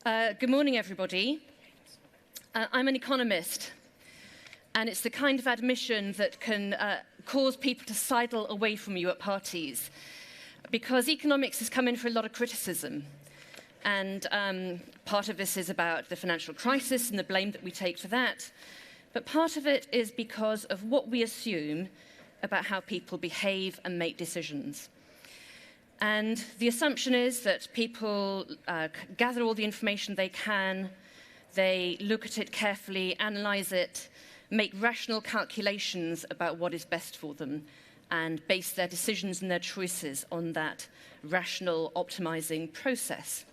Good morning, everybody. I'm an economist, and it's the kind of admission that can cause people to sidle away from you at parties, because economics has come in for a lot of criticism. And part of this is about the financial crisis and the blame that we take for that. But part of it is because of what we assume about how people behave and make decisions. And the assumption is that people gather all the information they can, they look at it carefully, analyze it, make rational calculations about what is best for them, and base their decisions and their choices on that rational optimizing process.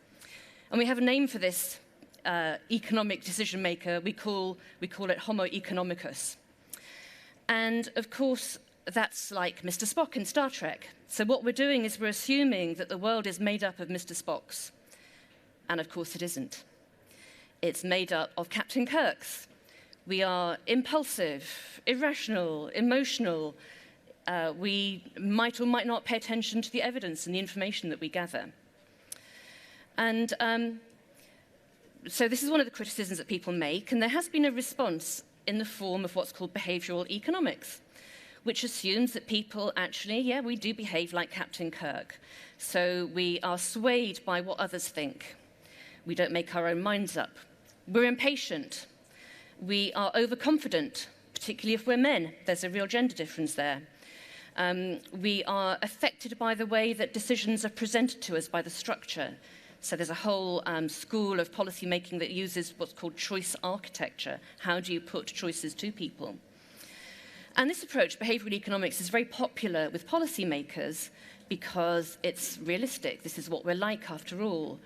And we have a name for this economic decision maker. We call it Homo Economicus. And of course, that's like Mr. Spock in Star Trek. So what we're doing is we're assuming that the world is made up of Mr. Spocks. And of course it isn't. It's made up of Captain Kirks. We are impulsive, irrational, emotional. We might or might not pay attention to the evidence and the information that we gather. And so this is one of the criticisms that people make, and there has been a response in the form of what's called behavioral economics, which assumes that people actually, we do behave like Captain Kirk. So we are swayed by what others think. We don't make our own minds up. We're impatient. We are overconfident, particularly if we're men. There's a real gender difference there. We are affected by the way that decisions are presented to us by the structure. So there's a whole school of policy making that uses what's called choice architecture. How do you put choices to people? And this approach, behavioral economics, is very popular with policymakers because it's realistic. This is what we're like, after all.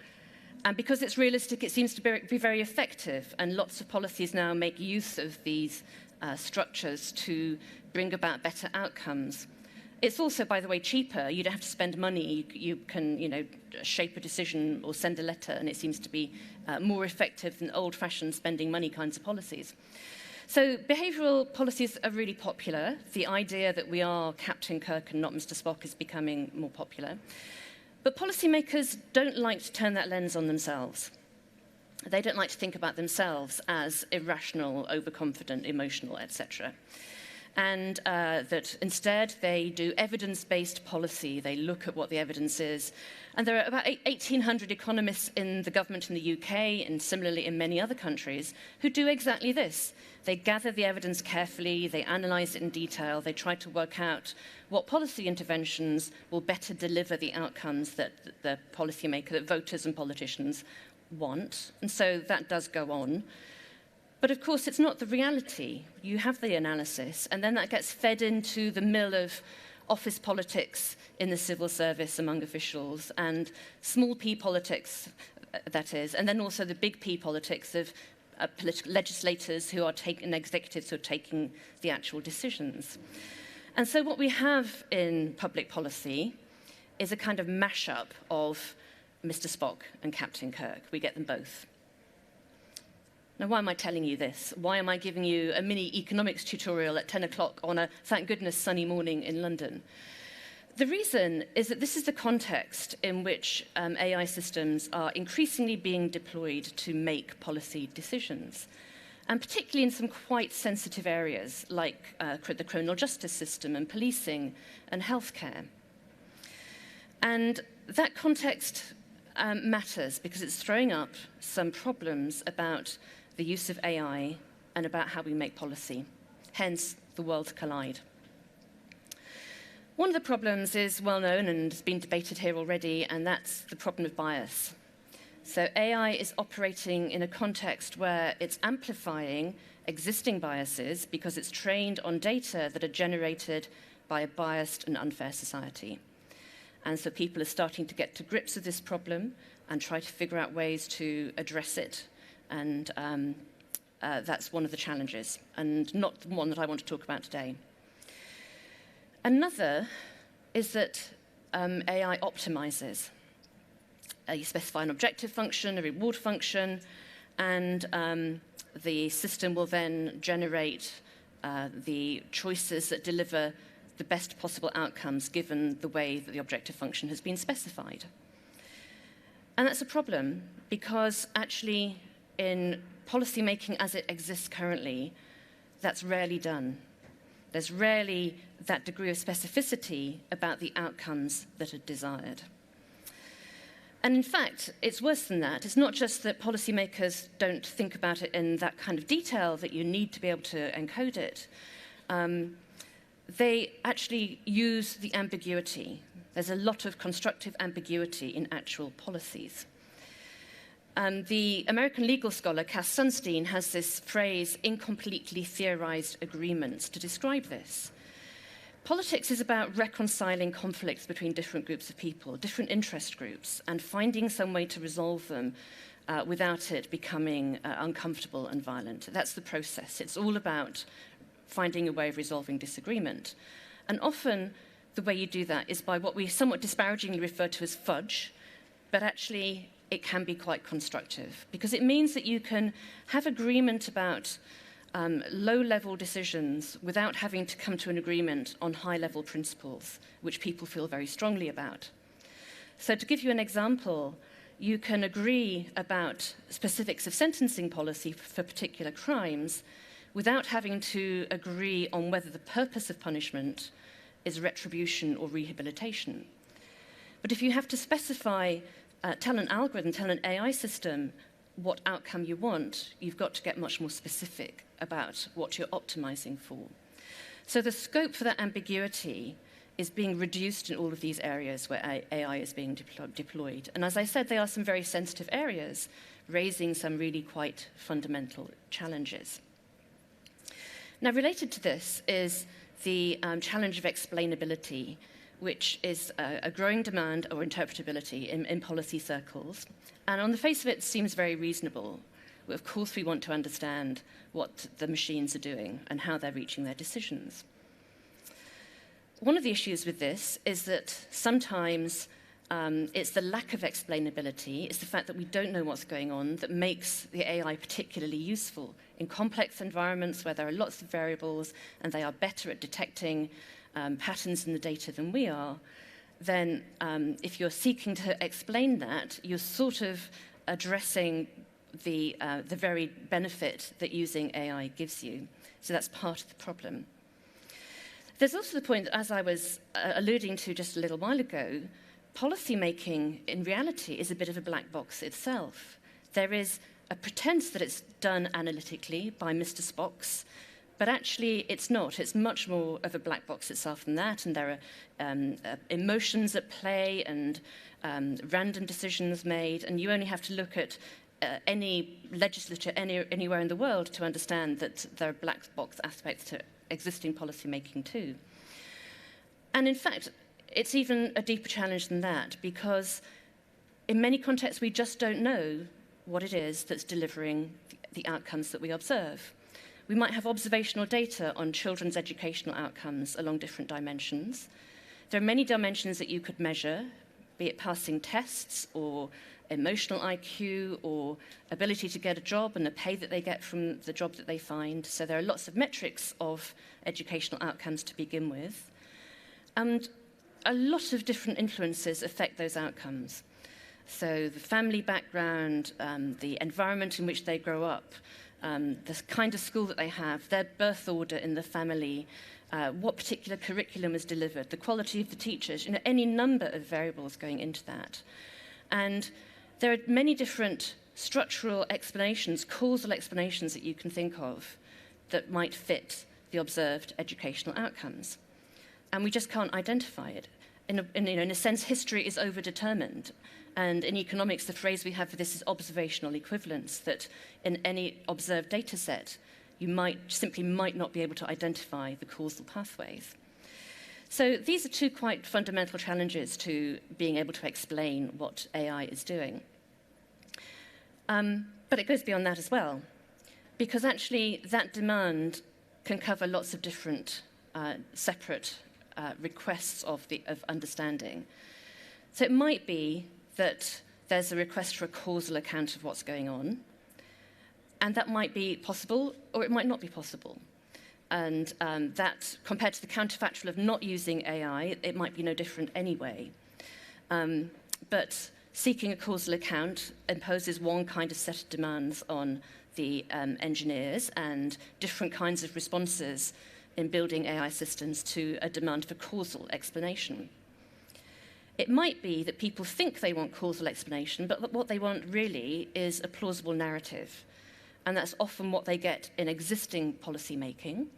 And because it's realistic, it seems to be very effective. And lots of policies now make use of these structures to bring about better outcomes. It's also, by the way, cheaper. You don't have to spend money. You can, shape a decision or send a letter, and it seems to be more effective than old-fashioned spending money kinds of policies. So behavioral policies are really popular. The idea that we are Captain Kirk and not Mr. Spock is becoming more popular. But policymakers don't like to turn that lens on themselves. They don't like to think about themselves as irrational, overconfident, emotional, etc. And that instead they do evidence-based policy. They look at what the evidence is. And there are about 1,800 economists in the government in the UK, and similarly in many other countries, who do exactly this. They gather the evidence carefully, they analyse it in detail, they try to work out what policy interventions will better deliver the outcomes that the policymaker, that voters and politicians want. And so that does go on. But of course, it's not the reality. You have the analysis, and then that gets fed into the mill of office politics in the civil service among officials, and small p politics, that is, and then also the big P politics of political legislators who are taking, executives who are taking the actual decisions. And so what we have in public policy is a kind of mashup of Mr. Spock and Captain Kirk. We get them both. Now, why am I telling you this? Why am I giving you a mini economics tutorial at 10 o'clock on a, thank goodness, sunny morning in London? The reason is that this is the context in which AI systems are increasingly being deployed to make policy decisions, and particularly in some quite sensitive areas like the criminal justice system and policing and healthcare. And that context matters because it's throwing up some problems about the use of AI and about how we make policy. Hence, the worlds collide. One of the problems is well known and has been debated here already, and that's the problem of bias. So AI is operating in a context where it's amplifying existing biases because it's trained on data that are generated by a biased and unfair society. And so people are starting to get to grips with this problem and try to figure out ways to address it. And that's one of the challenges, and not the one that I want to talk about today. Another is that AI optimizes. You specify an objective function, a reward function, and the system will then generate the choices that deliver the best possible outcomes given the way that the objective function has been specified. And that's a problem because actually in policy making as it exists currently, that's rarely done. There's rarely that degree of specificity about the outcomes that are desired. And in fact, it's worse than that. It's not just that policymakers don't think about it in that kind of detail that you need to be able to encode it. They actually use the ambiguity. There's a lot of constructive ambiguity in actual policies. The American legal scholar Cass Sunstein has this phrase, incompletely theorized agreements, to describe this. Politics is about reconciling conflicts between different groups of people, different interest groups, and finding some way to resolve them without it becoming uncomfortable and violent. That's the process. It's all about finding a way of resolving disagreement. And often, the way you do that is by what we somewhat disparagingly refer to as fudge, but actually it can be quite constructive, because it means that you can have agreement about low-level decisions without having to come to an agreement on high-level principles, which people feel very strongly about. So to give you an example, you can agree about specifics of sentencing policy for particular crimes without having to agree on whether the purpose of punishment is retribution or rehabilitation. But if you have to specify, tell an algorithm, tell an AI system what outcome you want, you've got to get much more specific about what you're optimizing for. So the scope for that ambiguity is being reduced in all of these areas where AI is being deployed. And as I said, they are some very sensitive areas, raising some really quite fundamental challenges. Now, related to this is the challenge of explainability, which is a growing demand or interpretability in policy circles. And on the face of it, it seems very reasonable. Of course, we want to understand what the machines are doing and how they're reaching their decisions. One of the issues with this is that sometimes it's the lack of explainability, it's the fact that we don't know what's going on that makes the AI particularly useful. In complex environments where there are lots of variables and they are better at detecting patterns in the data than we are, then if you're seeking to explain that, you're sort of addressing the very benefit that using AI gives you. So that's part of the problem. There's also the point that, as I was alluding to just a little while ago, policy making in reality is a bit of a black box itself. There is a pretense that it's done analytically by Mr. Spock's, but actually it's not. It's much more of a black box itself than that, and there are emotions at play and random decisions made, and you only have to look at any legislature anywhere in the world to understand that there are black box aspects to existing policy making too. And in fact, it's even a deeper challenge than that, because in many contexts we just don't know what it is that's delivering the outcomes that we observe. We might have observational data on children's educational outcomes along different dimensions. There are many dimensions that you could measure, be it passing tests or emotional IQ or ability to get a job and the pay that they get from the job that they find. So there are lots of metrics of educational outcomes to begin with. And a lot of different influences affect those outcomes. So the family background, the environment in which they grow up, the kind of school that they have, their birth order in the family, what particular curriculum is delivered, the quality of the teachers, any number of variables going into that. And there are many different structural explanations, causal explanations that you can think of that might fit the observed educational outcomes. And we just can't identify it. In a sense, history is overdetermined. And in economics, the phrase we have for this is observational equivalence, that in any observed data set, you simply might not be able to identify the causal pathways. So these are two quite fundamental challenges to being able to explain what AI is doing. But it goes beyond that as well, because actually that demand can cover lots of different separate requests of understanding. So it might be that there's a request for a causal account of what's going on, and that might be possible, or it might not be possible. And that, compared to the counterfactual of not using AI, it might be no different anyway. But seeking a causal account imposes one kind of set of demands on the engineers and different kinds of responses in building AI systems to a demand for causal explanation. It might be that people think they want causal explanation, but what they want really is a plausible narrative. And that's often what they get in existing policy making.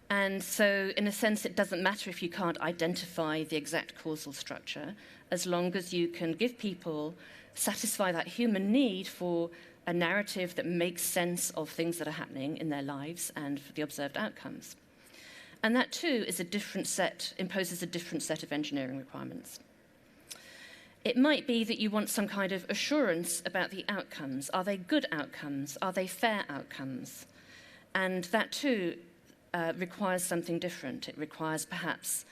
And so, in a sense, it doesn't matter if you can't identify the exact causal structure, as long as you can give people, satisfy that human need for a narrative that makes sense of things that are happening in their lives and for the observed outcomes. And that, too, is imposes a different set of engineering requirements. It might be that you want some kind of assurance about the outcomes. Are they good outcomes? Are they fair outcomes? And that, too, requires something different. It requires perhaps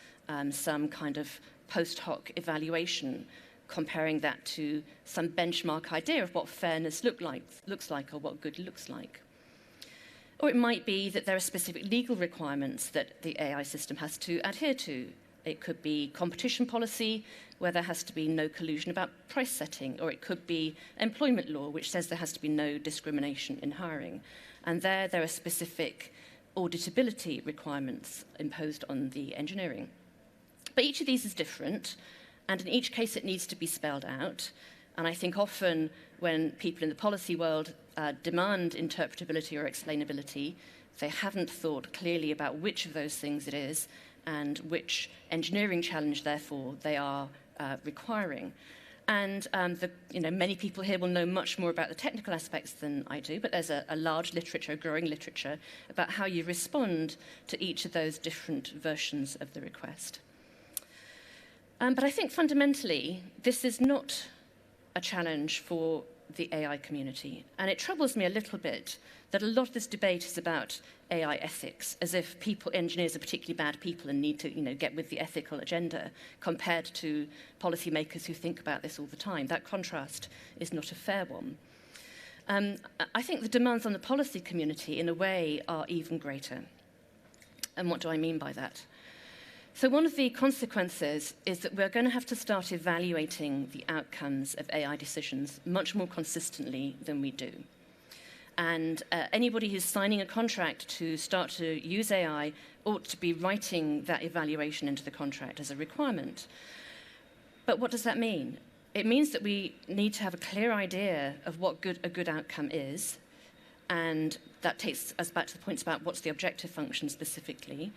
some kind of post hoc evaluation, comparing that to some benchmark idea of what fairness looks like or what good looks like. Or it might be that there are specific legal requirements that the AI system has to adhere to. It could be competition policy, where there has to be no collusion about price setting, or it could be employment law, which says there has to be no discrimination in hiring. And there are specific auditability requirements imposed on the engineering. But each of these is different, and in each case it needs to be spelled out. And I think often when people in the policy world demand interpretability or explainability, they haven't thought clearly about which of those things it is and which engineering challenge, therefore, they are requiring. And many people here will know much more about the technical aspects than I do, but there's a large literature, growing literature, about how you respond to each of those different versions of the request. But I think fundamentally, this is not a challenge for the AI community. And it troubles me a little bit that a lot of this debate is about AI ethics, as if engineers are particularly bad people and need to get with the ethical agenda, compared to policymakers who think about this all the time. That contrast is not a fair one. I think the demands on the policy community, in a way, are even greater. And what do I mean by that? So one of the consequences is that we're going to have to start evaluating the outcomes of AI decisions much more consistently than we do. And anybody who's signing a contract to start to use AI ought to be writing that evaluation into the contract as a requirement. But what does that mean? It means that we need to have a clear idea of what a good outcome is, and that takes us back to the points about what's the objective function specifically,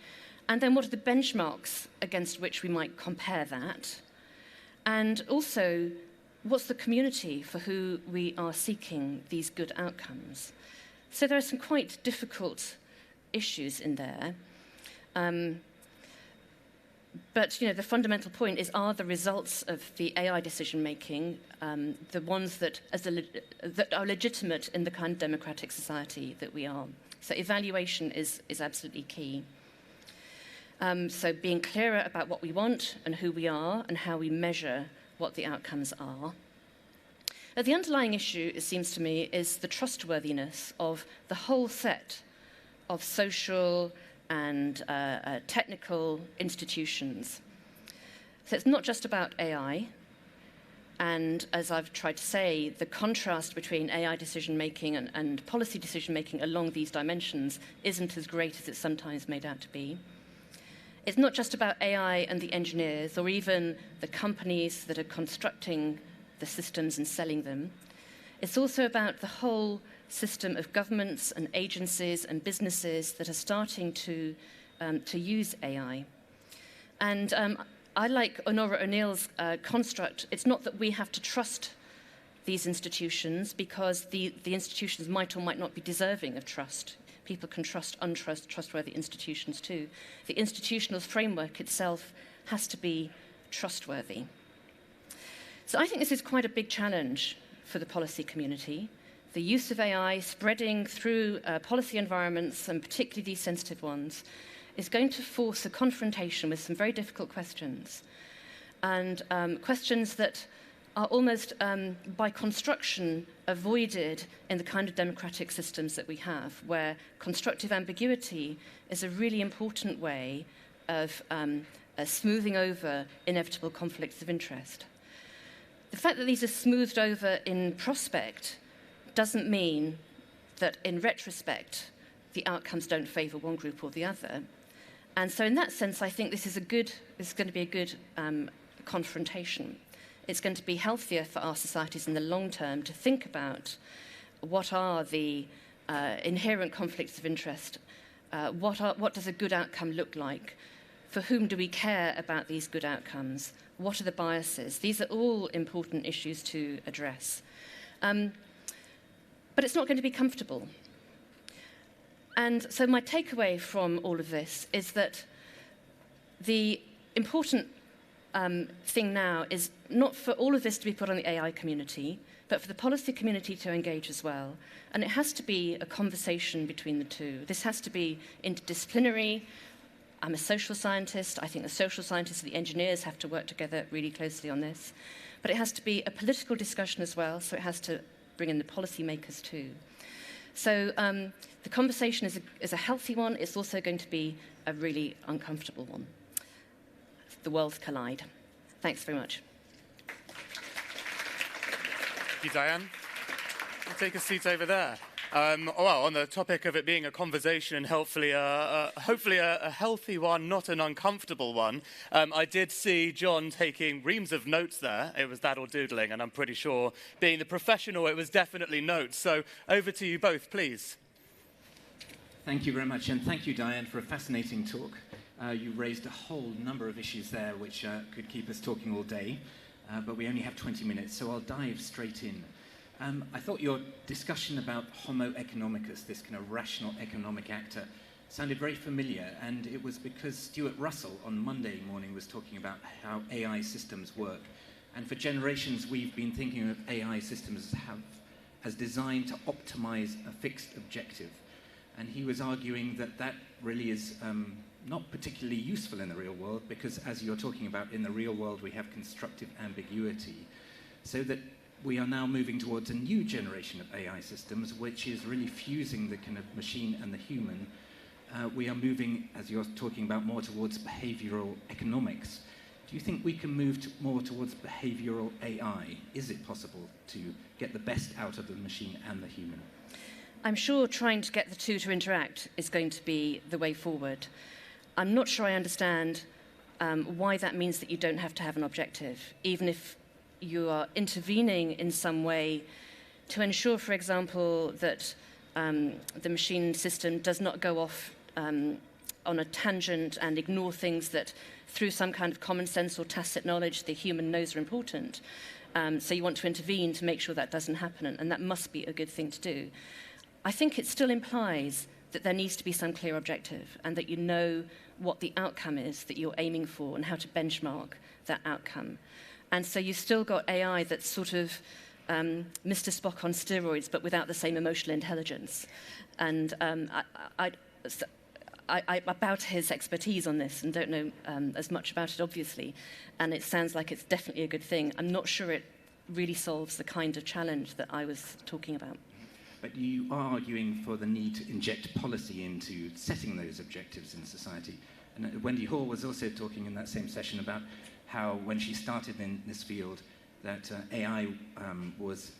and then what are the benchmarks against which we might compare that, and also what's the community for who we are seeking these good outcomes. So there are some quite difficult issues in there. But the fundamental point is, are the results of the AI decision-making the ones that are legitimate in the kind of democratic society that we are? So evaluation is absolutely key. So being clearer about what we want and who we are and how we measure what the outcomes are. The underlying issue, it seems to me, is the trustworthiness of the whole set of social and technical institutions. So it's not just about AI. And as I've tried to say, the contrast between AI decision-making and policy decision-making along these dimensions isn't as great as it's sometimes made out to be. It's not just about AI and the engineers or even the companies that are constructing the systems and selling them. It's also about the whole system of governments and agencies and businesses that are starting to use AI. And I like Honora O'Neill's construct. It's not that we have to trust these institutions, because the institutions might or might not be deserving of trust. People can trustworthy institutions too. The institutional framework itself has to be trustworthy. So I think this is quite a big challenge for the policy community. The use of AI spreading through policy environments, and particularly these sensitive ones, is going to force a confrontation with some very difficult questions. And questions that are almost by construction avoided in the kind of democratic systems that we have, where constructive ambiguity is a really important way of smoothing over inevitable conflicts of interest. the fact that these are smoothed over in prospect doesn't mean that in retrospect the outcomes don't favour one group or the other. And so in that sense, I think this is going to be a good confrontation. It's going to be healthier for our societies in the long term to think about what are the inherent conflicts of interest, what does a good outcome look like, for whom do we care about these good outcomes, what are the biases. These are all important issues to address. But it's not going to be comfortable. And so my takeaway from all of this is that the important thing now is not for all of this to be put on the AI community, but for the policy community to engage as well. And it has to be a conversation between the two. This has to be interdisciplinary. I'm a social scientist. I think the social scientists and the engineers have to work together really closely on this. But it has to be a political discussion as well, so it has to bring in the policymakers too. So the conversation is a healthy one. It's also going to be a really uncomfortable one. The worlds collide. Thanks very much. Thank you, Diane. I'll take a seat over there. Well, on the topic of it being a conversation and hopefully a healthy one, not an uncomfortable one, I did see John taking reams of notes there. It was that or doodling, and I'm pretty sure, being the professional, it was definitely notes. So over to you both, please. Thank you very much, and thank you, Diane, for a fascinating talk. You raised a whole number of issues there which could keep us talking all day, but we only have 20 minutes, so I'll dive straight in. I thought your discussion about Homo Economicus, this kind of rational economic actor, sounded very familiar, and it was because Stuart Russell on Monday morning was talking about how AI systems work. And for generations, we've been thinking of AI systems as designed to optimize a fixed objective. And he was arguing that that really is not particularly useful in the real world, because as you're talking about, in the real world, we have constructive ambiguity. So that we are now moving towards a new generation of AI systems, which is really fusing the kind of machine and the human. We are moving, as you're talking about, more towards behavioral economics. Do you think we can move more towards behavioral AI? Is it possible to get the best out of the machine and the human? I'm sure trying to get the two to interact is going to be the way forward. I'm not sure I understand why that means that you don't have to have an objective, even if you are intervening in some way to ensure, for example, that the machine system does not go off on a tangent and ignore things that, through some kind of common sense or tacit knowledge, the human knows are important. So you want to intervene to make sure that doesn't happen, and that must be a good thing to do. I think it still implies that there needs to be some clear objective, and that you know what the outcome is that you're aiming for and how to benchmark that outcome. And so you've still got AI that's sort of Mr. Spock on steroids, but without the same emotional intelligence. And I bow to his expertise on this and don't know as much about it, obviously. And it sounds like it's definitely a good thing. I'm not sure it really solves the kind of challenge that I was talking about. But you are arguing for the need to inject policy into setting those objectives in society. And Wendy Hall was also talking in that same session about how, when she started in this field, that AI was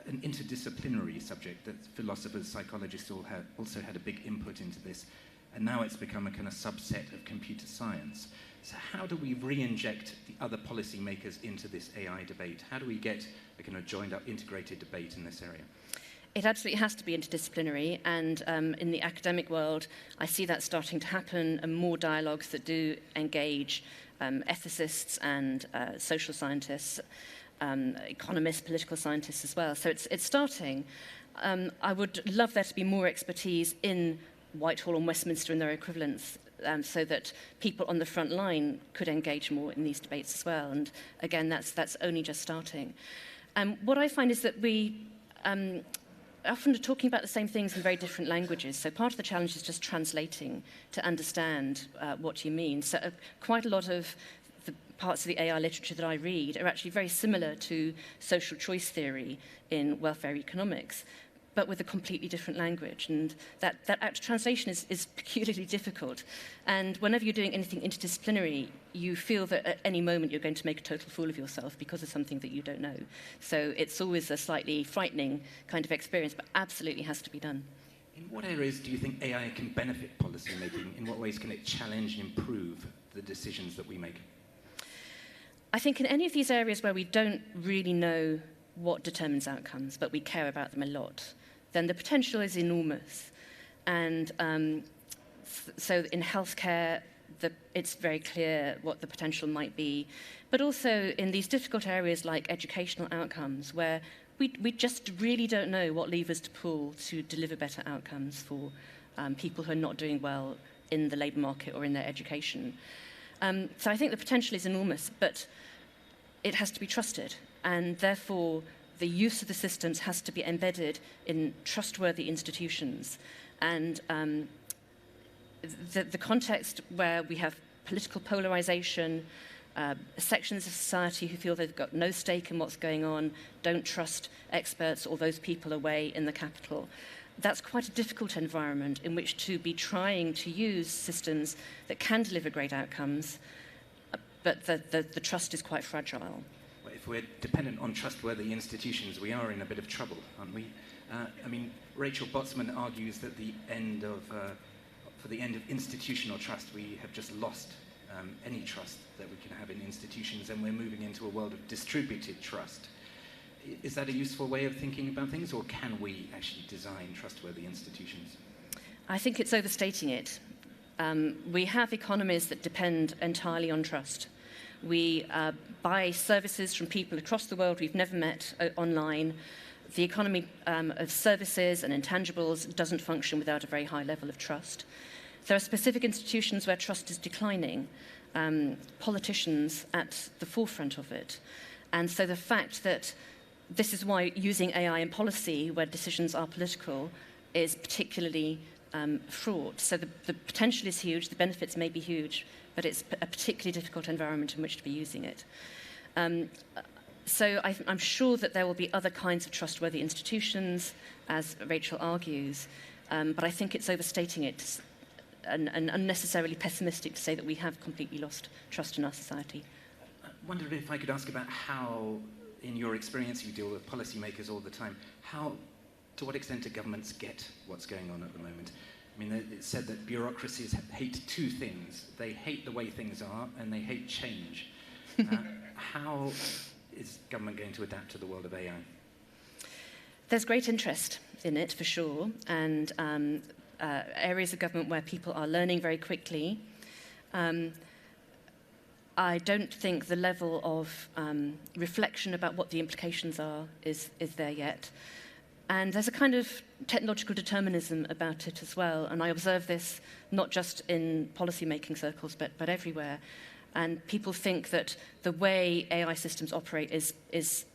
an interdisciplinary subject, that philosophers, psychologists also had a big input into this, and now it's become a kind of subset of computer science. So how do we re-inject the other policymakers into this AI debate? How do we get a kind of joined-up, integrated debate in this area? It absolutely has to be interdisciplinary, and in the academic world, I see that starting to happen, and more dialogues that do engage ethicists and social scientists, economists, political scientists as well. So it's starting. I would love there to be more expertise in Whitehall and Westminster and their equivalents, so that people on the front line could engage more in these debates as well. And again, that's only just starting. What I find is that we often are talking about the same things in very different languages. So part of the challenge is just translating to understand what you mean. So quite a lot of the parts of the AI literature that I read are actually very similar to social choice theory in welfare economics, but with a completely different language. And that translation is peculiarly difficult. And whenever you're doing anything interdisciplinary, you feel that at any moment you're going to make a total fool of yourself because of something that you don't know. So it's always a slightly frightening kind of experience, but absolutely has to be done. In what areas do you think AI can benefit policy making? In what ways can it challenge and improve the decisions that we make? I think in any of these areas where we don't really know what determines outcomes, but we care about them a lot, then the potential is enormous. And so in healthcare, it's very clear what the potential might be. But also in these difficult areas like educational outcomes, where we just really don't know what levers to pull to deliver better outcomes for people who are not doing well in the labour market or in their education. So I think the potential is enormous, but it has to be trusted. And therefore, the use of the systems has to be embedded in trustworthy institutions. And the context where we have political polarization, sections of society who feel they've got no stake in what's going on, don't trust experts or those people away in the capital. That's quite a difficult environment in which to be trying to use systems that can deliver great outcomes, but the trust is quite fragile. Well, if we're dependent on trustworthy institutions, we are in a bit of trouble, aren't we? I mean, Rachel Botsman argues that for the end of institutional trust, we have just lost any trust that we can have in institutions, and we're moving into a world of distributed trust. Is that a useful way of thinking about things, or can we actually design trustworthy institutions? I think it's overstating it. We have economies that depend entirely on trust. We buy services from people across the world we've never met online. The economy of services and intangibles doesn't function without a very high level of trust. There are specific institutions where trust is declining, politicians at the forefront of it. And so the fact that this is why using AI in policy, where decisions are political, is particularly fraught. So the potential is huge, the benefits may be huge, but it's a particularly difficult environment in which to be using it. So I'm sure that there will be other kinds of trustworthy institutions, as Rachel argues, but I think it's overstating it and unnecessarily pessimistic to say that we have completely lost trust in our society. I wondered if I could ask about how, in your experience, you deal with policymakers all the time, to what extent do governments get what's going on at the moment? I mean, it's said that bureaucracies hate two things. They hate the way things are, and they hate change. How is government going to adapt to the world of AI? There's great interest in it, for sure, and areas of government where people are learning very quickly. I don't think the level of reflection about what the implications are is there yet. And there's a kind of technological determinism about it as well. And I observe this not just in policy-making circles, but everywhere. And people think that the way AI systems operate is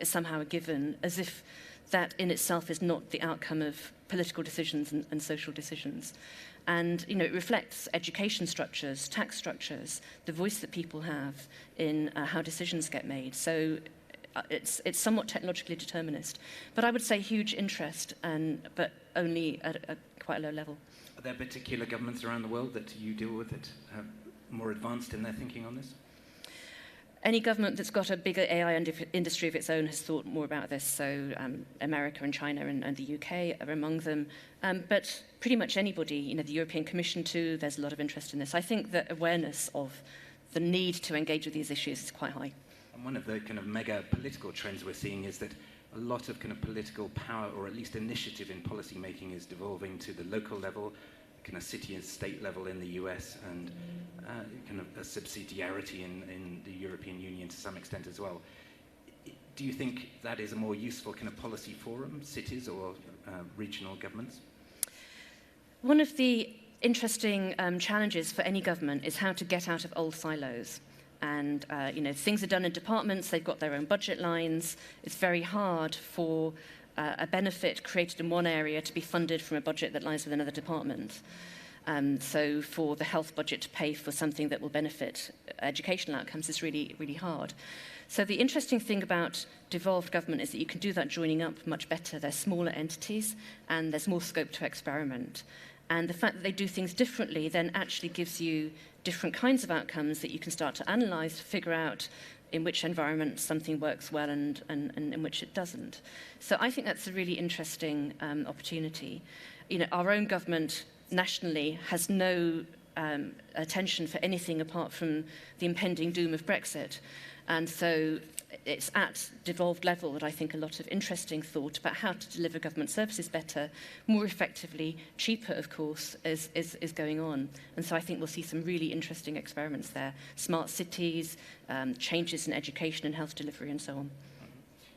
somehow a given, as if that in itself is not the outcome of political decisions and social decisions. And it reflects education structures, tax structures, the voice that people have in how decisions get made. So it's somewhat technologically determinist. But I would say huge interest, but only at quite a low level. Are there particular governments around the world that you deal with that are more advanced in their thinking on this? Any government that's got a bigger AI industry of its own has thought more about this. So America and China and the UK are among them. But pretty much anybody, the European Commission too, there's a lot of interest in this. I think that awareness of the need to engage with these issues is quite high. And one of the kind of mega political trends we're seeing is that a lot of kind of political power, or at least initiative in policy making, is devolving to the local level, kind of city and state level in the US, and kind of a subsidiarity in the European Union to some extent as well. Do you think that is a more useful kind of policy forum, cities or regional governments? One of the interesting challenges for any government is how to get out of old silos. And things are done in departments, they've got their own budget lines. It's very hard for a benefit created in one area to be funded from a budget that lies with another department. So for the health budget to pay for something that will benefit educational outcomes is really, really hard. So the interesting thing about devolved government is that you can do that joining up much better. They're smaller entities, and there's more scope to experiment. And the fact that they do things differently then actually gives you different kinds of outcomes that you can start to analyse to figure out in which environment something works well and in which it doesn't. So I think that's a really interesting opportunity. You know, our own government nationally has no attention for anything apart from the impending doom of Brexit. And so it's at devolved level that I think a lot of interesting thought about how to deliver government services better, more effectively, cheaper, of course, is going on. And so I think we'll see some really interesting experiments there. Smart cities, changes in education and health delivery, and so on.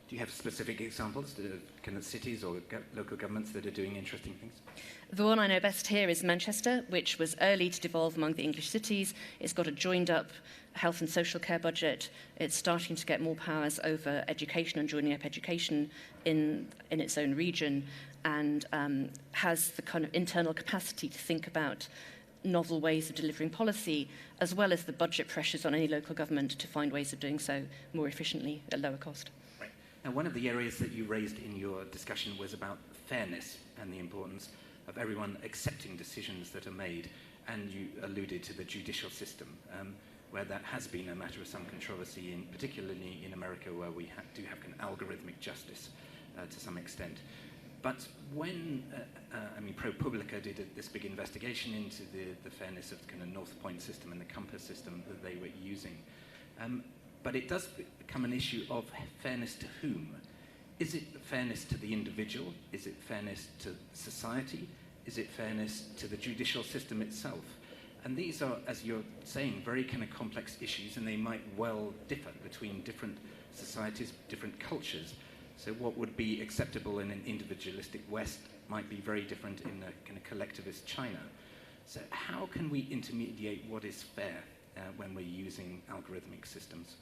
Do you have specific examples of kind of cities or local governments that are doing interesting things? The one I know best here is Manchester, which was early to devolve among the English cities. It's got a joined-up health and social care budget. It's starting to get more powers over education and joining up education in its own region, and has the kind of internal capacity to think about novel ways of delivering policy, as well as the budget pressures on any local government to find ways of doing so more efficiently at lower cost. Right. Now, one of the areas that you raised in your discussion was about fairness and the importance of everyone accepting decisions that are made, and you alluded to the judicial system, where that has been a matter of some controversy, particularly in America, where we do have kind of algorithmic justice to some extent. But when, ProPublica did this big investigation into the fairness of the kind of North Point system and the Compass system that they were using. But it does become an issue of fairness to whom? Is it fairness to the individual? Is it fairness to society? Is it fairness to the judicial system itself? And these are, as you're saying, very kind of complex issues, and they might well differ between different societies, different cultures. So what would be acceptable in an individualistic West might be very different in a kind of collectivist China. So how can we intermediate what is fair when we're using algorithmic systems?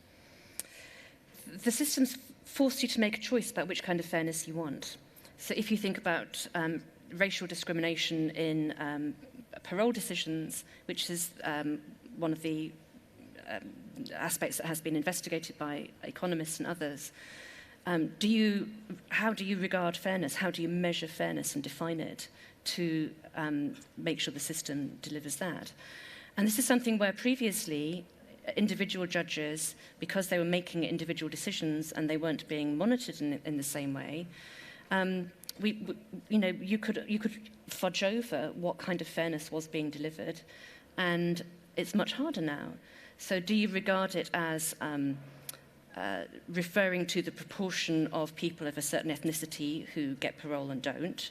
The systems force you to make a choice about which kind of fairness you want. So if you think about racial discrimination in parole decisions, which is one of the aspects that has been investigated by economists and others, how do you regard fairness? How do you measure fairness and define it to make sure the system delivers that? And this is something where previously individual judges, because they were making individual decisions and they weren't being monitored in the same way, you could fudge over what kind of fairness was being delivered, and it's much harder now. So do you regard it as referring to the proportion of people of a certain ethnicity who get parole and don't?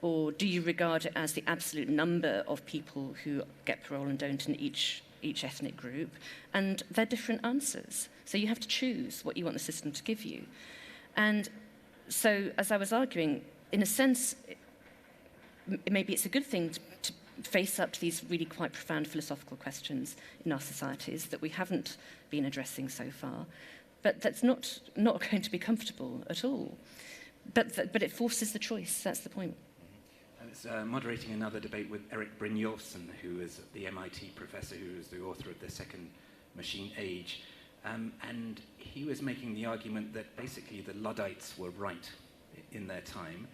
Or do you regard it as the absolute number of people who get parole and don't in each ethnic group? And they're different answers. So you have to choose what you want the system to give you. And so, as I was arguing, in a sense, maybe it's a good thing to face up to these really quite profound philosophical questions in our societies that we haven't been addressing so far. But that's not going to be comfortable at all. But it forces the choice. That's the point. I was moderating another debate with Erik Brynjolfsson, who is the MIT professor who is the author of The Second Machine Age. And he was making the argument that basically the Luddites were right in their time,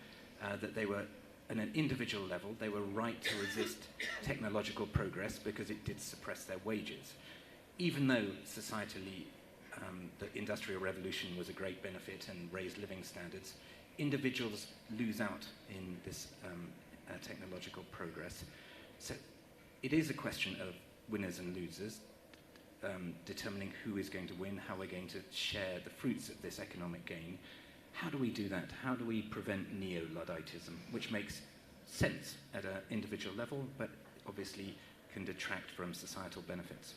that they were, at an individual level, they were right to resist technological progress because it did suppress their wages. Even though societally the Industrial Revolution was a great benefit and raised living standards, individuals lose out in this technological progress. So it is a question of winners and losers, determining who is going to win, how we're going to share the fruits of this economic gain. How do we do that? How do we prevent neo-Ludditism, which makes sense at an individual level, but obviously can detract from societal benefits?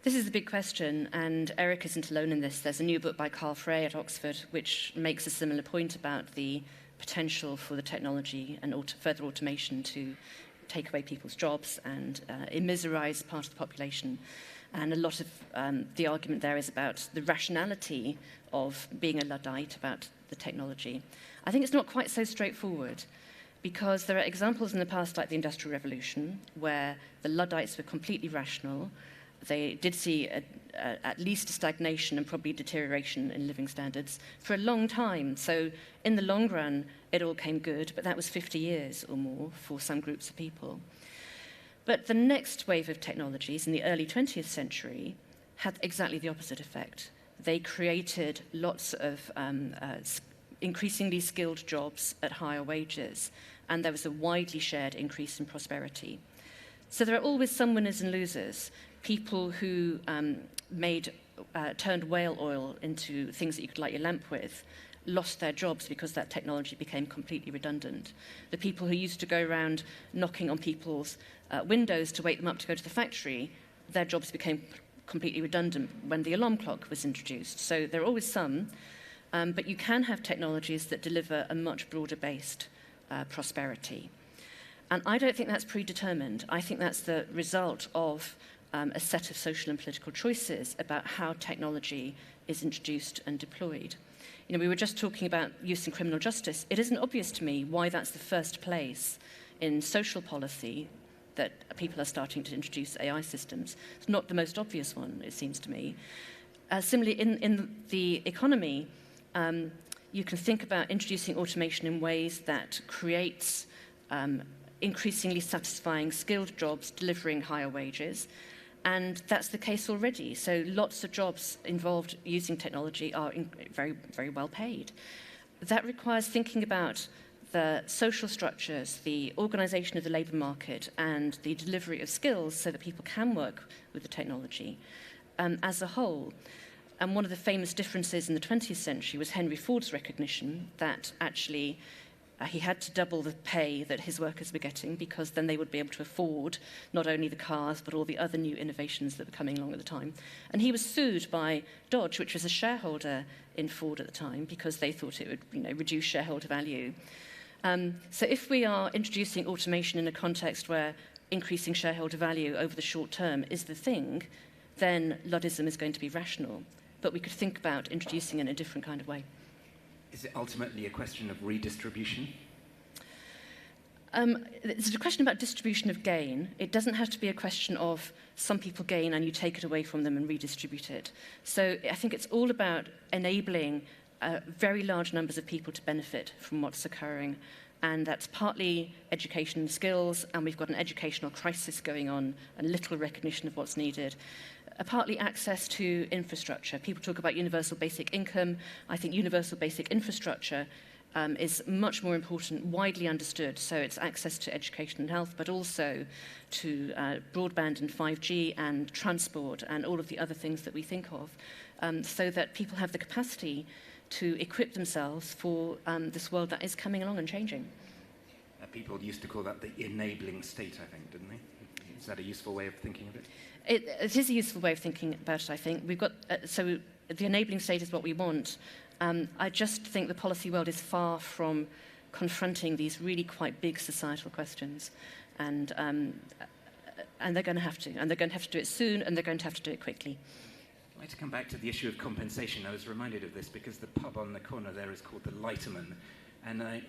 This is a big question, and Erik isn't alone in this. There's a new book by Carl Frey at Oxford which makes a similar point about the potential for the technology and further automation to take away people's jobs and immiserize part of the population. And a lot of the argument there is about the rationality of being a Luddite, about the technology. I think it's not quite so straightforward, because there are examples in the past, like the Industrial Revolution, where the Luddites were completely rational. They did see at least a stagnation and probably deterioration in living standards for a long time. So in the long run, it all came good, but that was 50 years or more for some groups of people. But the next wave of technologies in the early 20th century had exactly the opposite effect. They created lots of increasingly skilled jobs at higher wages, and there was a widely shared increase in prosperity. So there are always some winners and losers. People who turned whale oil into things that you could light your lamp with lost their jobs because that technology became completely redundant. The people who used to go around knocking on people's windows to wake them up to go to the factory, their jobs became completely redundant when the alarm clock was introduced. So there are always some, but you can have technologies that deliver a much broader-based prosperity. And I don't think that's predetermined. I think that's the result of a set of social and political choices about how technology is introduced and deployed. You know, we were just talking about use in criminal justice. It isn't obvious to me why that's the first place in social policy that people are starting to introduce AI systems. It's not the most obvious one, it seems to me. Similarly, in the economy, you can think about introducing automation in ways that creates increasingly satisfying skilled jobs delivering higher wages. And that's the case already. So lots of jobs involved using technology are very, very well paid. That requires thinking about the social structures, the organization of the labor market, and the delivery of skills so that people can work with the technology as a whole. And one of the famous differences in the 20th century was Henry Ford's recognition that actually he had to double the pay that his workers were getting because then they would be able to afford not only the cars but all the other new innovations that were coming along at the time. And he was sued by Dodge, which was a shareholder in Ford at the time, because they thought it would reduce shareholder value. So if we are introducing automation in a context where increasing shareholder value over the short term is the thing, then Luddism is going to be rational. But we could think about introducing it in a different kind of way. Is it ultimately a question of redistribution? It's a question about distribution of gain. It doesn't have to be a question of some people gain and you take it away from them and redistribute it. So I think it's all about enabling very large numbers of people to benefit from what's occurring. And that's partly education and skills, and we've got an educational crisis going on and little recognition of what's needed. Partly access to infrastructure. People talk about universal basic income. I think universal basic infrastructure is much more important, widely understood. So it's access to education and health, but also to broadband and 5G and transport and all of the other things that we think of, so that people have the capacity to equip themselves for this world that is coming along and changing. People used to call that the enabling state, I think, didn't they? Is that a useful way of thinking of it? It is a useful way of thinking about it, I think. We've got, so the enabling state is what we want. I just think the policy world is far from confronting these really quite big societal questions. And they're going to have to. And they're going to have to do it soon, and they're going to have to do it quickly. I'd like to come back to the issue of compensation. I was reminded of this because the pub on the corner there is called the Lighterman. And I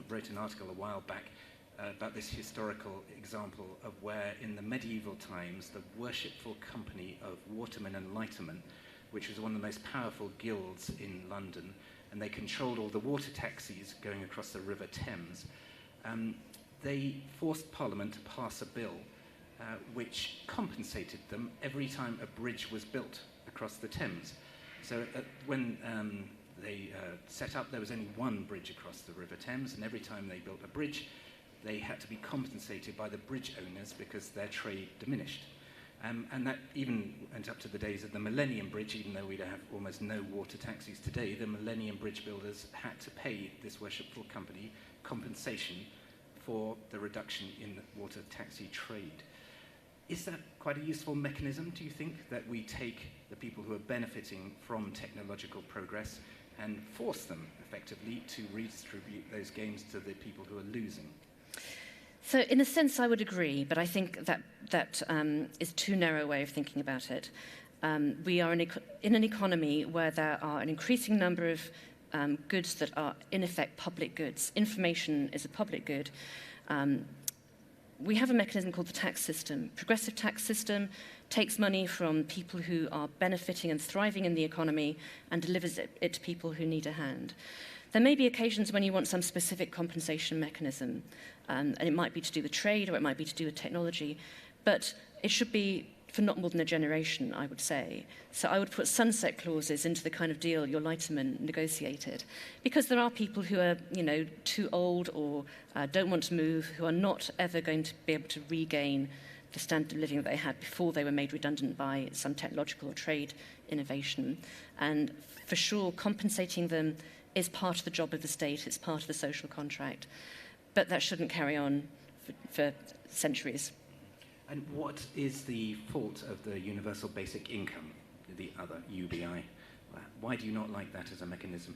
wrote an article a while back about this historical example of where in the medieval times the worshipful company of watermen and lightermen, which was one of the most powerful guilds in London, and they controlled all the water taxis going across the River Thames, they forced Parliament to pass a bill which compensated them every time a bridge was built across the Thames. So when they set up, there was only one bridge across the River Thames, and every time they built a bridge, they had to be compensated by the bridge owners because their trade diminished. And that even went up to the days of the Millennium Bridge, even though we have almost no water taxis today. The Millennium Bridge builders had to pay this worshipful company compensation for the reduction in the water taxi trade. Is that quite a useful mechanism, do you think, that we take the people who are benefiting from technological progress and force them effectively to redistribute those gains to the people who are losing? So in a sense, I would agree, but I think that is too narrow a way of thinking about it. We are in an economy where there are an increasing number of goods that are, in effect, public goods. Information is a public good. We have a mechanism called the tax system. Progressive tax system takes money from people who are benefiting and thriving in the economy and delivers it to people who need a hand. There may be occasions when you want some specific compensation mechanism, and it might be to do with trade or it might be to do with technology, but it should be for not more than a generation, I would say. So I would put sunset clauses into the kind of deal your Leiterman negotiated, because there are people who are, too old or don't want to move, who are not ever going to be able to regain the standard of living that they had before they were made redundant by some technological or trade innovation. And for sure, compensating them is part of the job of the state, it's part of the social contract, but that shouldn't carry on for centuries. And what is the fault of the universal basic income, the other UBI? Why do you not like that as a mechanism?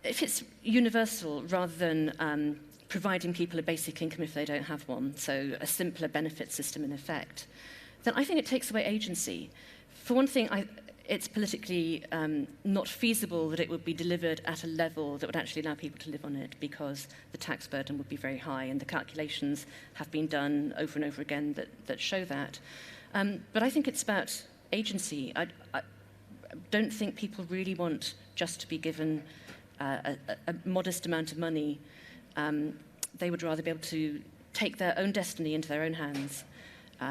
If it's universal rather than providing people a basic income if they don't have one, so a simpler benefit system in effect, then I think it takes away agency. For one thing, it's politically not feasible that it would be delivered at a level that would actually allow people to live on it, because the tax burden would be very high, and the calculations have been done over and over again that show that. But I think it's about agency. I don't think people really want just to be given a modest amount of money. They would rather be able to take their own destiny into their own hands,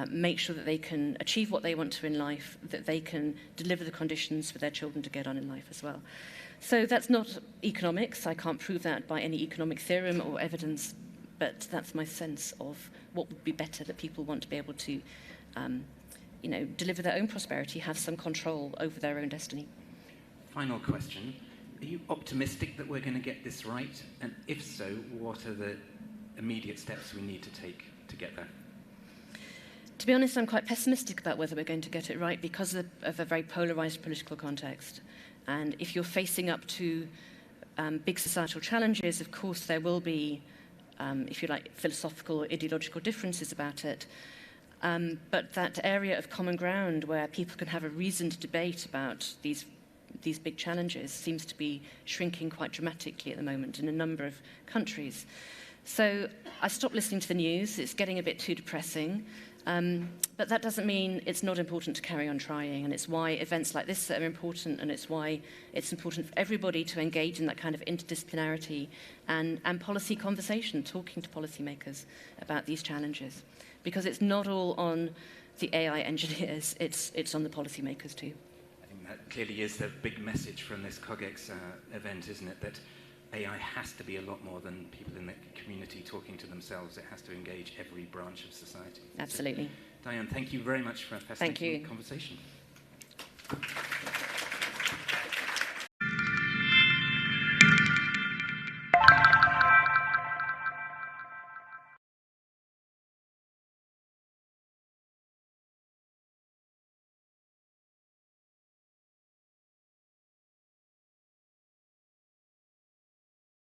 make sure that they can achieve what they want to in life, that they can deliver the conditions for their children to get on in life as well. So that's not economics. I can't prove that by any economic theorem or evidence, but that's my sense of what would be better, that people want to be able to deliver their own prosperity, have some control over their own destiny. Final question. Are you optimistic that we're going to get this right? And if so, what are the immediate steps we need to take to get there? To be honest, I'm quite pessimistic about whether we're going to get it right because of a very polarised political context. And if you're facing up to big societal challenges, of course there will be, if you like, philosophical or ideological differences about it. But that area of common ground where people can have a reasoned debate about these big challenges seems to be shrinking quite dramatically at the moment in a number of countries. So I stopped listening to the news. It's getting a bit too depressing. But that doesn't mean it's not important to carry on trying, and it's why events like this are important, and it's why it's important for everybody to engage in that kind of interdisciplinarity and policy conversation, talking to policymakers about these challenges. Because it's not all on the AI engineers, it's on the policymakers too. I think that clearly is the big message from this CogX event, isn't it? That AI has to be a lot more than people in the community talking to themselves. It has to engage every branch of society. Absolutely. So, Diane, thank you very much for a fascinating conversation.